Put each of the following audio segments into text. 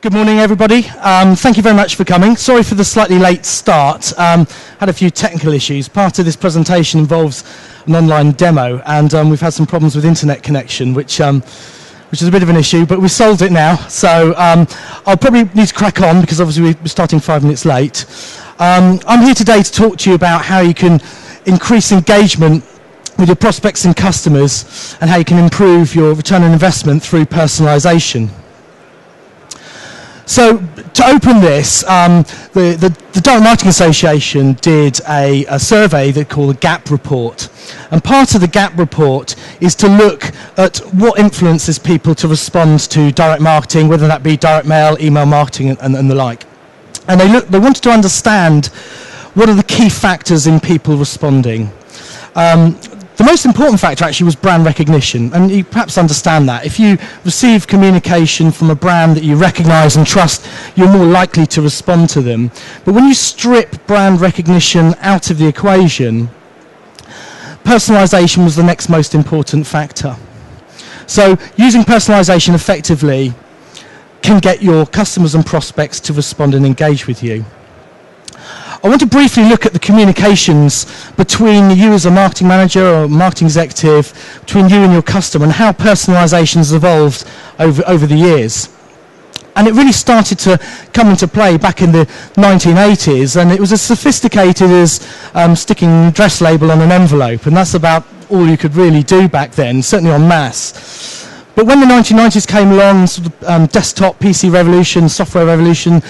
Good morning, everybody. Thank you very much for coming. Sorry for the slightly late start. Had a few technical issues. Part of this presentation involves an online demo, and we've had some problems with internet connection, which is a bit of an issue, but we've solved it now. So I'll probably need to crack on because obviously we're starting 5 minutes late. I'm here today to talk to you about how you can increase engagement with your prospects and customers, and how you can improve your return on investment through personalisation. So to open this, the Direct Marketing Association did a survey they call a GAP report. And part of the GAP report is to look at what influences people to respond to direct marketing, whether that be direct mail, email marketing, and the like. And they wanted to understand what are the key factors in people responding. The most important factor actually was brand recognition, and you perhaps understand that. If you receive communication from a brand that you recognise and trust, you're more likely to respond to them. But when you strip brand recognition out of the equation, personalisation was the next most important factor. So using personalisation effectively can get your customers and prospects to respond and engage with you. I want to briefly look at the communications between you as a marketing manager or marketing executive, between you and your customer, and how personalisation has evolved over the years. And it really started to come into play back in the 1980s, and it was as sophisticated as sticking a address label on an envelope, and that's about all you could really do back then, certainly en masse. But when the 1990s came along, sort of, desktop, PC revolution, software revolution,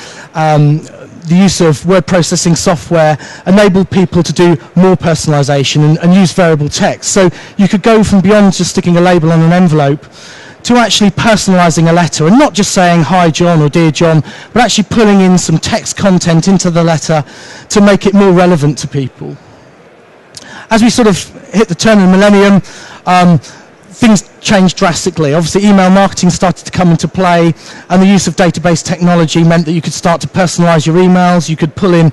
the use of word processing software enabled people to do more personalisation and use variable text. So you could go from beyond just sticking a label on an envelope to actually personalising a letter, and not just saying hi John or dear John, but actually pulling in some text content into the letter to make it more relevant to people. As we sort of hit the turn of the millennium, things changed drastically. Obviously, email marketing started to come into play, and the use of database technology meant that you could start to personalize your emails, you could pull in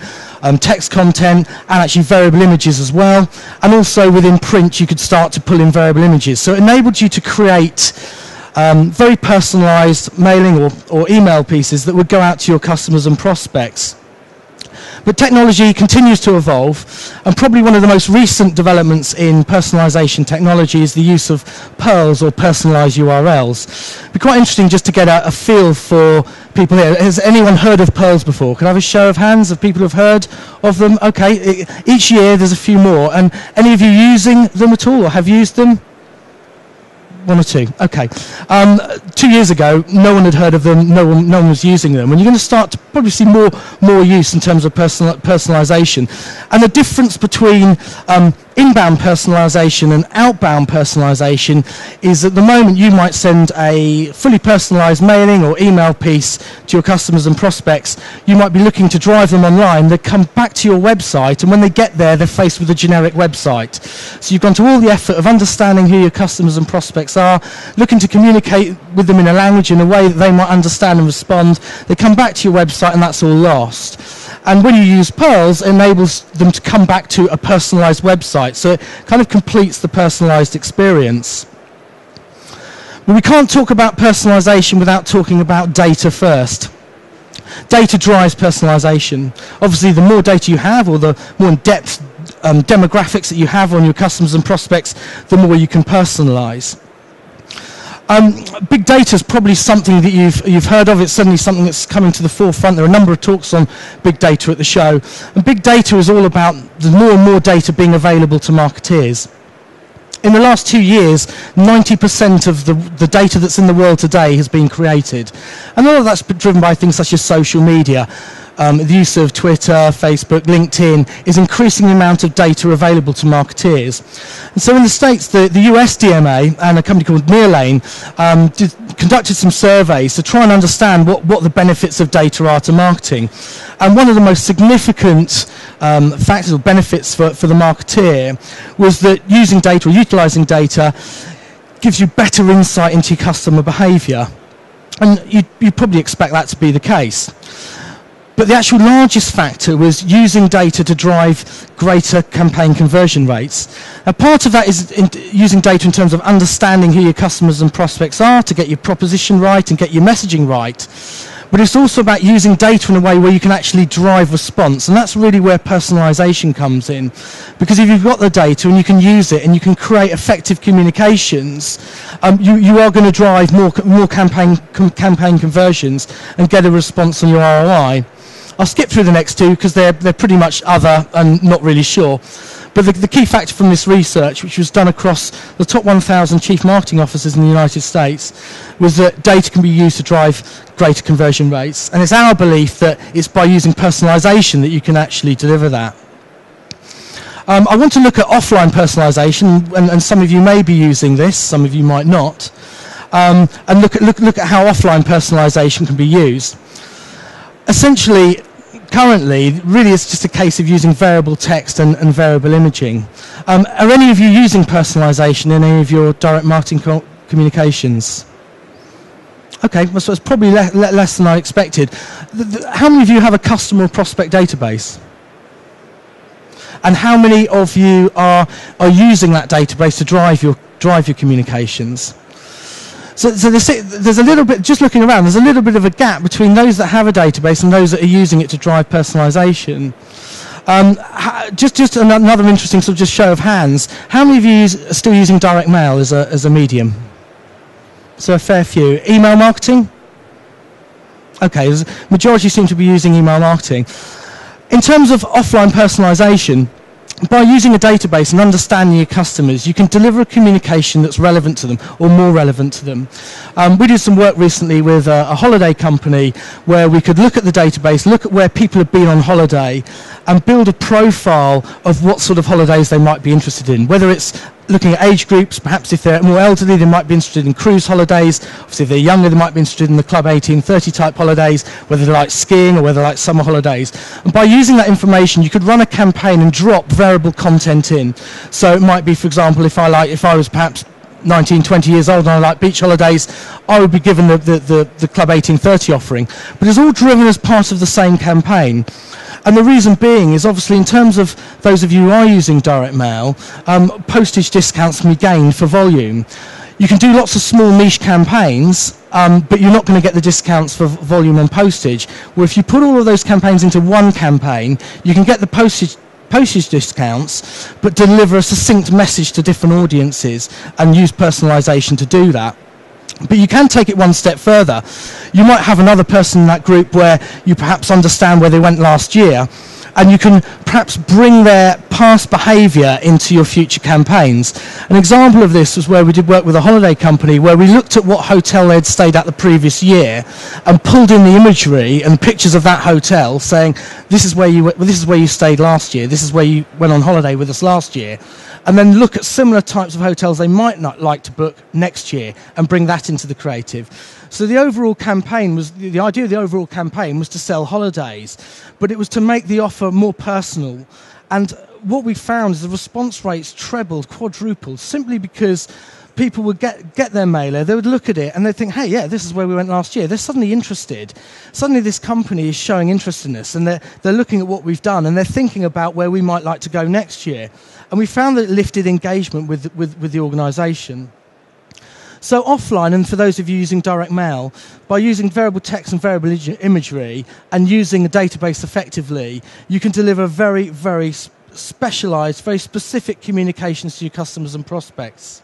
text content, and actually variable images as well. And also within print, you could start to pull in variable images. So it enabled you to create very personalized mailing or email pieces that would go out to your customers and prospects. But technology continues to evolve, and probably one of the most recent developments in personalisation technology is the use of PERLs, or personalised URLs. It'd be quite interesting just to get a feel for people here. Has anyone heard of PERLs before? Can I have a show of hands of people who have heard of them? Okay, each year there's a few more. And any of you using them at all, or have used them? One or two. Okay. 2 years ago, no one had heard of them. No one was using them. And you're going to start to probably see more use in terms of personalisation. And the difference between inbound personalisation and outbound personalisation is at the moment you might send a fully personalised mailing or email piece to your customers and prospects. You might be looking to drive them online. They come back to your website, and when they get there, they're faced with a generic website. So you've gone to all the effort of understanding who your customers and prospects are, looking to communicate with them in a language in a way that they might understand and respond. They come back to your website, and that's all lost. And when you use PERLs, it enables them to come back to a personalised website. So it kind of completes the personalised experience. But we can't talk about personalisation without talking about data first. Data drives personalisation. Obviously, the more data you have, or the more in-depth demographics that you have on your customers and prospects, the more you can personalise. Big data is probably something that you've heard of. It's certainly something that's coming to the forefront. There are a number of talks on big data at the show. And big data is all about the more and more data being available to marketeers. In the last 2 years, 90% of the data that's in the world today has been created. And all of that's driven by things such as social media. The use of Twitter, Facebook, LinkedIn is increasing the amount of data available to marketeers. And so in the States, the US DMA and a company called Nearlane conducted some surveys to try and understand what the benefits of data are to marketing. And one of the most significant factors or benefits for the marketeer was that using data or utilising data gives you better insight into your customer behaviour. And you'd probably expect that to be the case. But the actual largest factor was using data to drive greater campaign conversion rates. Now, part of that is using data in terms of understanding who your customers and prospects are to get your proposition right and get your messaging right. but it's also about using data in a way where you can actually drive response, and that's really where personalisation comes in. Because if you've got the data and you can use it and you can create effective communications, you are going to drive more campaign conversions and get a response on your ROI. I'll skip through the next two because they're pretty much other and not really sure. But the key factor from this research, which was done across the top 1,000 chief marketing officers in the United States, was that data can be used to drive greater conversion rates. And it's our belief that it's by using personalisation that you can actually deliver that. I want to look at offline personalisation, and some of you may be using this, some of you might not, and look at how offline personalisation can be used. Essentially, currently, really it's just a case of using variable text and variable imaging. Are any of you using personalisation in any of your direct marketing communications? Okay, well, so it's probably less than I expected. How many of you have a customer or prospect database? And how many of you are using that database to drive your communications? So there's a little bit, just looking around, there's a little bit of a gap between those that have a database and those that are using it to drive personalisation. Just another interesting sort of just show of hands. How many of you are still using direct mail as a medium? So a fair few. Email marketing? Okay, the majority seem to be using email marketing. In terms of offline personalisation, by using a database and understanding your customers, you can deliver a communication that's relevant to them or more relevant to them. We did some work recently with a holiday company where we could look at the database, look at where people have been on holiday and build a profile of what sort of holidays they might be interested in, whether it's looking at age groups. Perhaps if they're more elderly, they might be interested in cruise holidays. Obviously, if they're younger, they might be interested in the Club 1830 type holidays, whether they like skiing or whether they like summer holidays. And by using that information, you could run a campaign and drop variable content in. So it might be, for example, if I was perhaps 19, 20 years old and I like beach holidays, I would be given the Club 1830 offering. But it's all driven as part of the same campaign. And the reason being is obviously in terms of those of you who are using direct mail, postage discounts can be gained for volume. You can do lots of small niche campaigns, but you're not going to get the discounts for volume on postage. Where if you put all of those campaigns into one campaign, you can get the postage discounts, but deliver a succinct message to different audiences and use personalisation to do that. But you can take it one step further. You might have another person in that group where you perhaps understand where they went last year, and you can perhaps bring their past behaviour into your future campaigns. An example of this was where we did work with a holiday company where we looked at what hotel they'd stayed at the previous year and pulled in the imagery and pictures of that hotel, saying, this is where you stayed last year, this is where you went on holiday with us last year, and then look at similar types of hotels they might not like to book next year and bring that into the creative. So the overall campaign was, the idea of the overall campaign was to sell holidays, but it was to make the offer more personal. And what we found is the response rates trebled, quadrupled, simply because people would get their mailer, they would look at it and they'd think, hey, yeah, this is where we went last year. They're suddenly interested. Suddenly this company is showing interest in us and they're looking at what we've done and they're thinking about where we might like to go next year. And we found that it lifted engagement with the organisation. So offline, and for those of you using direct mail, by using variable text and variable imagery and using a database effectively, you can deliver very, very specialised, very specific communications to your customers and prospects.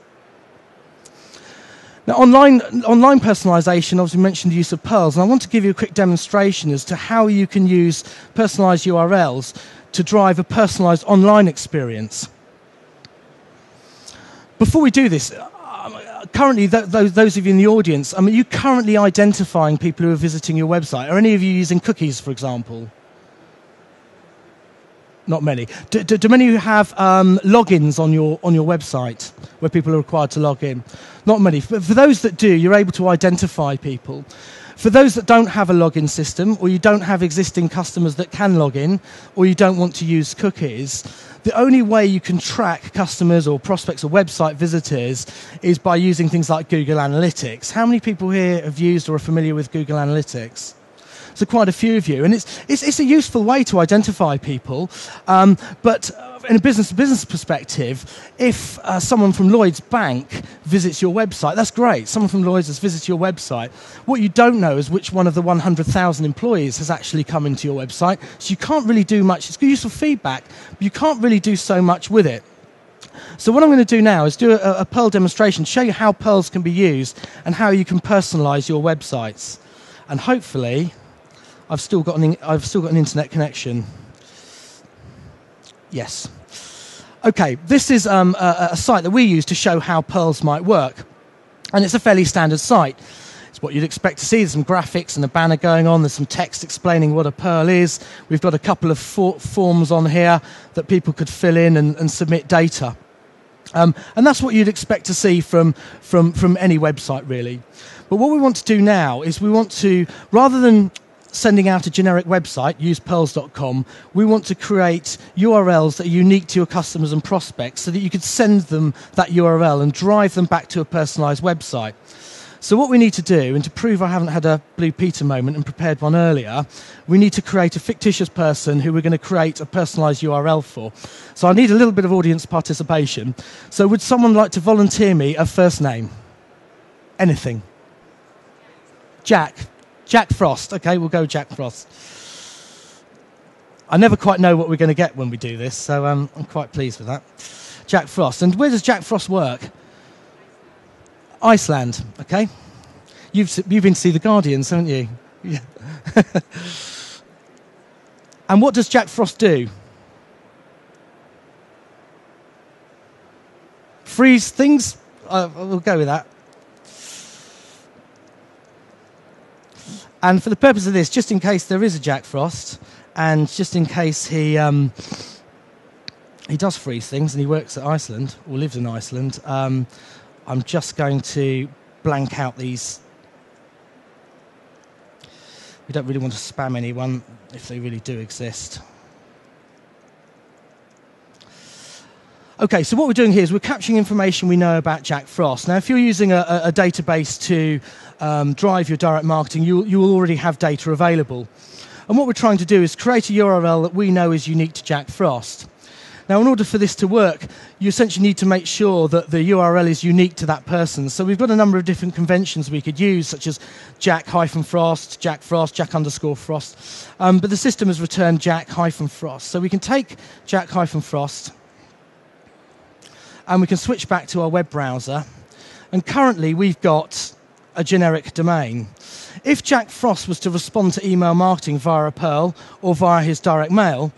Now, online personalisation, obviously mentioned the use of pearls, and I want to give you a quick demonstration as to how you can use personalised URLs to drive a personalised online experience. Before we do this, currently, those of you in the audience, are you currently identifying people who are visiting your website? Are any of you using cookies, for example? Not many. Do many of you have logins on your website where people are required to log in? Not many. But for those that do, you're able to identify people. For those that don't have a login system, or you don't have existing customers that can log in, or you don't want to use cookies, the only way you can track customers or prospects or website visitors is by using things like Google Analytics. How many people here have used or are familiar with Google Analytics? So quite a few of you. And it's a useful way to identify people. But in a business-to-business perspective, if someone from Lloyds Bank visits your website, that's great. Someone from Lloyds has visited your website. What you don't know is which one of the 100,000 employees has actually come into your website. So you can't really do much. It's useful feedback, but you can't really do so much with it. So what I'm going to do now is do a Perl demonstration, show you how Perls can be used and how you can personalize your websites. And hopefully, I've still got an internet connection. Yes. Okay, this is a site that we use to show how Perls might work. And it's a fairly standard site. It's what you'd expect to see. There's some graphics and a banner going on. There's some text explaining what a Perl is. We've got a couple of forms on here that people could fill in and submit data. And that's what you'd expect to see from any website, really. But what we want to do now is we want to, rather than sending out a generic website, useperls.com, we want to create URLs that are unique to your customers and prospects so that you could send them that URL and drive them back to a personalized website. So what we need to do, and to prove I haven't had a Blue Peter moment and prepared one earlier, we need to create a fictitious person who we're going to create a personalized URL for. So I need a little bit of audience participation. So would someone like to volunteer me a first name? Anything? Jack Frost. Okay, we'll go Jack Frost. I never quite know what we're going to get when we do this, so I'm quite pleased with that. Jack Frost. And where does Jack Frost work? Iceland. Okay. You've been to see The Guardians, haven't you? Yeah. And what does Jack Frost do? Freeze things? We'll go with that. And for the purpose of this, just in case there is a Jack Frost, and just in case he does freeze things and he works at Iceland, or lives in Iceland, I'm just going to blank out these. We don't really want to spam anyone if they really do exist. Okay, so what we're doing here is we're capturing information we know about Jack Frost. Now, if you're using a database to drive your direct marketing, you will already have data available. And what we're trying to do is create a URL that we know is unique to Jack Frost. Now, in order for this to work, you essentially need to make sure that the URL is unique to that person. So we've got a number of different conventions we could use, such as Jack-Frost, Jack Frost, Jack_Frost. But the system has returned Jack-Frost. So we can take Jack-Frost, and we can switch back to our web browser. And currently, we've got a generic domain. If Jack Frost was to respond to email marketing via a Perl or via his direct mail,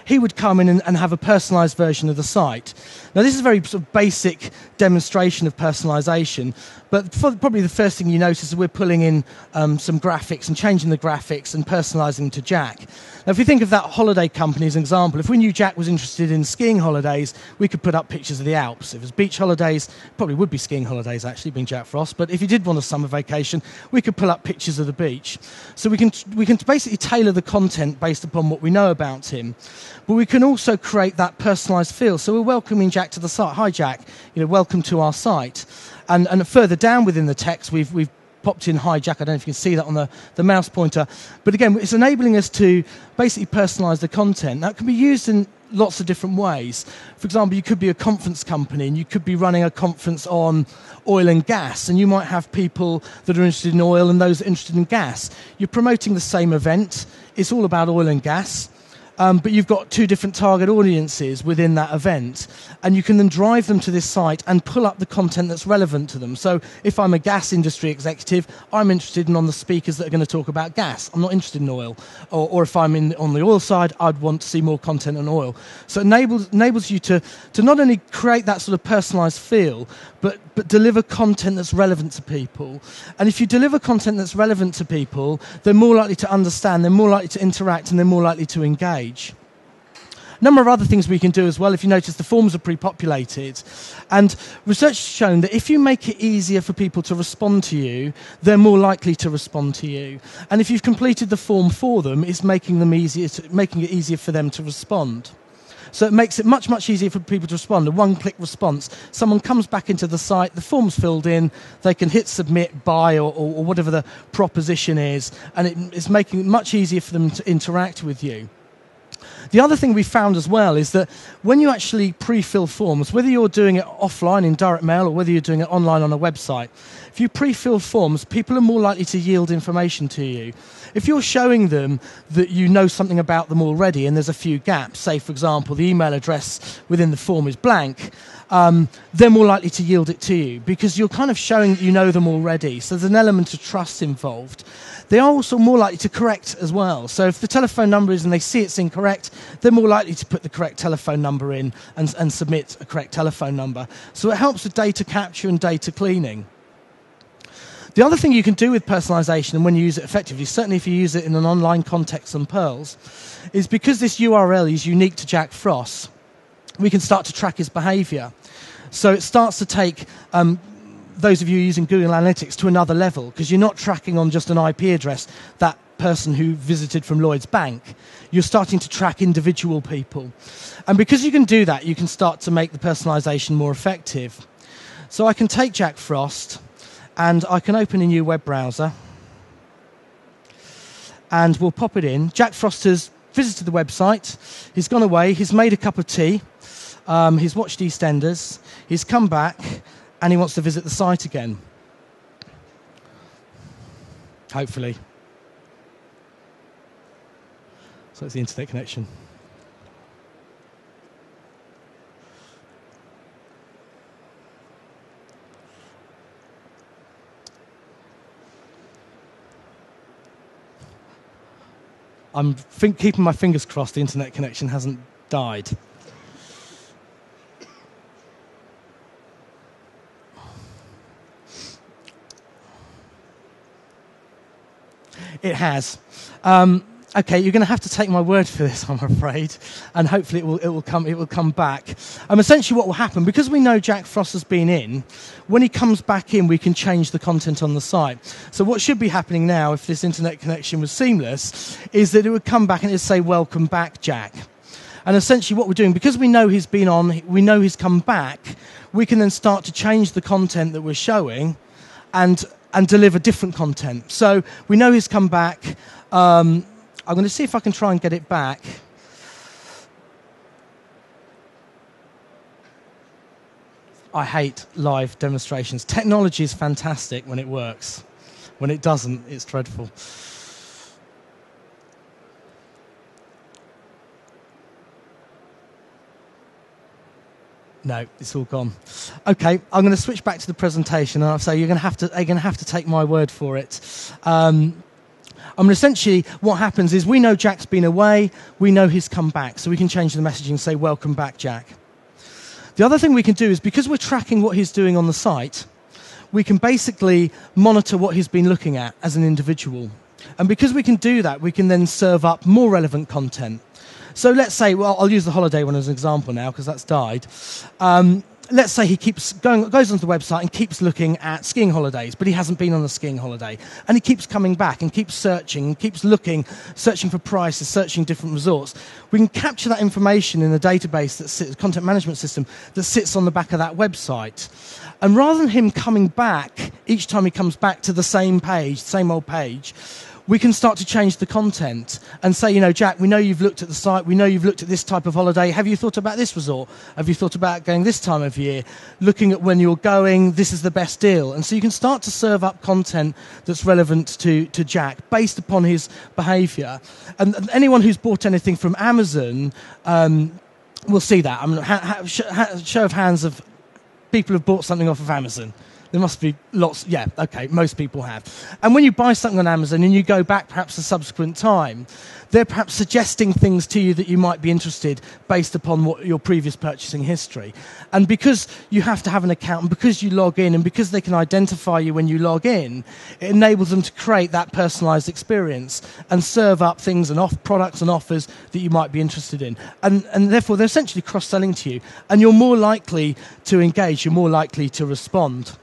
he would come in and have a personalized version of the site. Now, this is a very sort of basic demonstration of personalization, but probably the first thing you notice is we're pulling in some graphics and changing the graphics and personalizing them to Jack. Now, if you think of that holiday company as an example, if we knew Jack was interested in skiing holidays, we could put up pictures of the Alps. If it was beach holidays, probably would be skiing holidays, actually, being Jack Frost. But if you did want a summer vacation, we could pull up pictures of the beach. So we can basically tailor the content based upon what we know about him. But we can also create that personalized feel. So we're welcoming Jack to the site. Hi, Jack. Welcome to our site. And further down within the text, we've popped in Hi, Jack. I don't know if you can see that on the mouse pointer. But again, it's enabling us to basically personalize the content. Now, it can be used in lots of different ways. For example, you could be a conference company and you could be running a conference on oil and gas, and you might have people that are interested in oil and those interested in gas. You're promoting the same event. It's all about oil and gas. But you've got two different target audiences within that event, and you can then drive them to this site and pull up the content that's relevant to them. So if I'm a gas industry executive, I'm interested in on the speakers that are going to talk about gas. I'm not interested in oil. Or if I'm on the oil side, I'd want to see more content on oil. So it enables you to not only create that sort of personalized feel, but deliver content that's relevant to people. And if you deliver content that's relevant to people, they're more likely to understand, they're more likely to interact, and they're more likely to engage. A number of other things we can do as well. If you notice, the forms are pre-populated, and research has shown that if you make it easier for people to respond to you, they're more likely to respond to you. And if you've completed the form for them, it's making it easier for them to respond. So it makes it much, much easier for people to respond. A one-click response. Someone comes back into the site, the form's filled in, they can hit submit, buy, or whatever the proposition is, and it's making it much easier for them to interact with you. The other thing we found as well is that when you actually pre-fill forms, whether you're doing it offline in direct mail or whether you're doing it online on a website, if you pre-fill forms, people are more likely to yield information to you. If you're showing them that you know something about them already and there's a few gaps, say, for example, the email address within the form is blank, they're more likely to yield it to you because you're kind of showing that you know them already. So there's an element of trust involved. They are also more likely to correct as well. So if the telephone number is and they see it's incorrect, they're more likely to put the correct telephone number in and submit a correct telephone number. So it helps with data capture and data cleaning. The other thing you can do with personalization, and when you use it effectively, certainly if you use it in an online context on Pearls, is because this URL is unique to Jack Frost, we can start to track his behavior. So it starts to take those of you using Google Analytics to another level, because you're not tracking on just an IP address that person who visited from Lloyd's Bank. You're starting to track individual people. And because you can do that, you can start to make the personalization more effective. So I can take Jack Frost, and I can open a new web browser, and we'll pop it in. Jack Frost has visited the website, he's gone away, he's made a cup of tea, he's watched EastEnders, he's come back, and he wants to visit the site again. Hopefully. So it's the internet connection. I'm keeping my fingers crossed the internet connection hasn't died. It has. Okay, you're going to have to take my word for this, I'm afraid, and hopefully it will come back. Essentially, what will happen, because we know Jack Frost has been in, when he comes back in, we can change the content on the site. So what should be happening now, if this internet connection was seamless, is that it would come back and it would say, "Welcome back, Jack." And essentially, what we're doing, because we know he's been on, we know he's come back, we can then start to change the content that we're showing, and deliver different content. So we know he's come back. I'm going to see if I can try and get it back. I hate live demonstrations. Technology is fantastic when it works. When it doesn't, it's dreadful. No, it's all gone. Okay, I'm going to switch back to the presentation, and I'll say you're going to have to take my word for it. Essentially, what happens is we know Jack's been away, we know he's come back, so we can change the messaging and say, "Welcome back, Jack." The other thing we can do is, because we're tracking what he's doing on the site, we can basically monitor what he's been looking at as an individual. And because we can do that, we can then serve up more relevant content. So let's say, well, I'll use the holiday one as an example now, because that's died. Let's say he goes onto the website and keeps looking at skiing holidays, but he hasn't been on a skiing holiday. And he keeps coming back and keeps searching, and keeps searching for prices, searching different resorts. We can capture that information in a database that sits, a content management system that sits on the back of that website. And rather than him coming back each time he comes back to the same page, same old page, we can start to change the content and say, Jack, we know you've looked at the site, we know you've looked at this type of holiday, have you thought about this resort? Have you thought about going this time of year? Looking at when you're going, this is the best deal. And so you can start to serve up content that's relevant to Jack based upon his behaviour. And anyone who's bought anything from Amazon will see that. Show of hands of people who've bought something off of Amazon. There must be lots. Yeah, okay, most people have. And when you buy something on Amazon and you go back perhaps a subsequent time, they're perhaps suggesting things to you that you might be interested based upon what your previous purchasing history. And because you have to have an account, and because you log in, and because they can identify you when you log in, it enables them to create that personalised experience and serve up things and products and offers that you might be interested in. And therefore, they're essentially cross-selling to you. And you're more likely to engage, you're more likely to respond.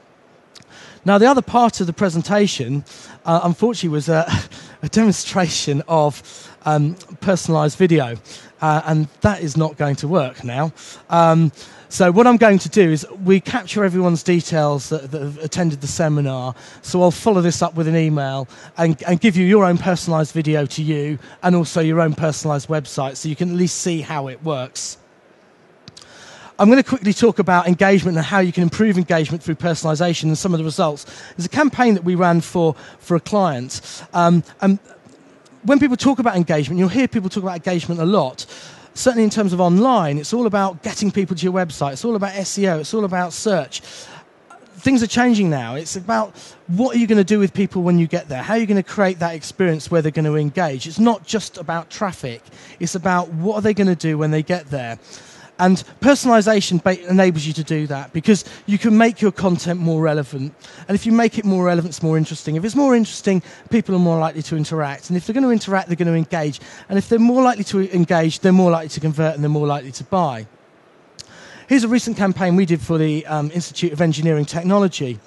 Now, the other part of the presentation, unfortunately, was a demonstration of personalised video. and that is not going to work now. So what I'm going to do is we capture everyone's details that have attended the seminar. So I'll follow this up with an email and give you your own personalised video to you, and also your own personalised website, so you can at least see how it works. I'm going to quickly talk about engagement and how you can improve engagement through personalisation and some of the results. There's a campaign that we ran for a client. And when people talk about engagement, you'll hear people talk about engagement a lot. Certainly in terms of online, it's all about getting people to your website. It's all about SEO. It's all about search. Things are changing now. It's about what are you going to do with people when you get there? How are you going to create that experience where they're going to engage? It's not just about traffic. It's about what are they going to do when they get there. And personalisation enables you to do that, because you can make your content more relevant. And if you make it more relevant, it's more interesting. If it's more interesting, people are more likely to interact. And if they're going to interact, they're going to engage. And if they're more likely to engage, they're more likely to convert and they're more likely to buy. Here's a recent campaign we did for the Institute of Engineering Technology.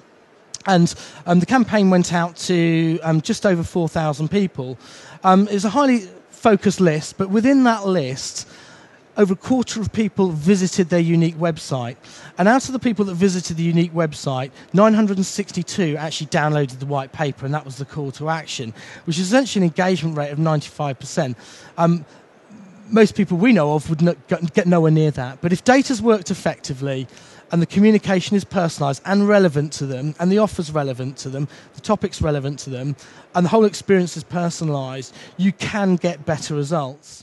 And the campaign went out to just over 4,000 people. It was a highly focused list, but within that list, over a quarter of people visited their unique website. And out of the people that visited the unique website, 962 actually downloaded the white paper, and that was the call to action, which is essentially an engagement rate of 95%. Most people we know of would get nowhere near that. But if data's worked effectively, and the communication is personalised and relevant to them, and the offer's relevant to them, the topic's relevant to them, and the whole experience is personalised, you can get better results.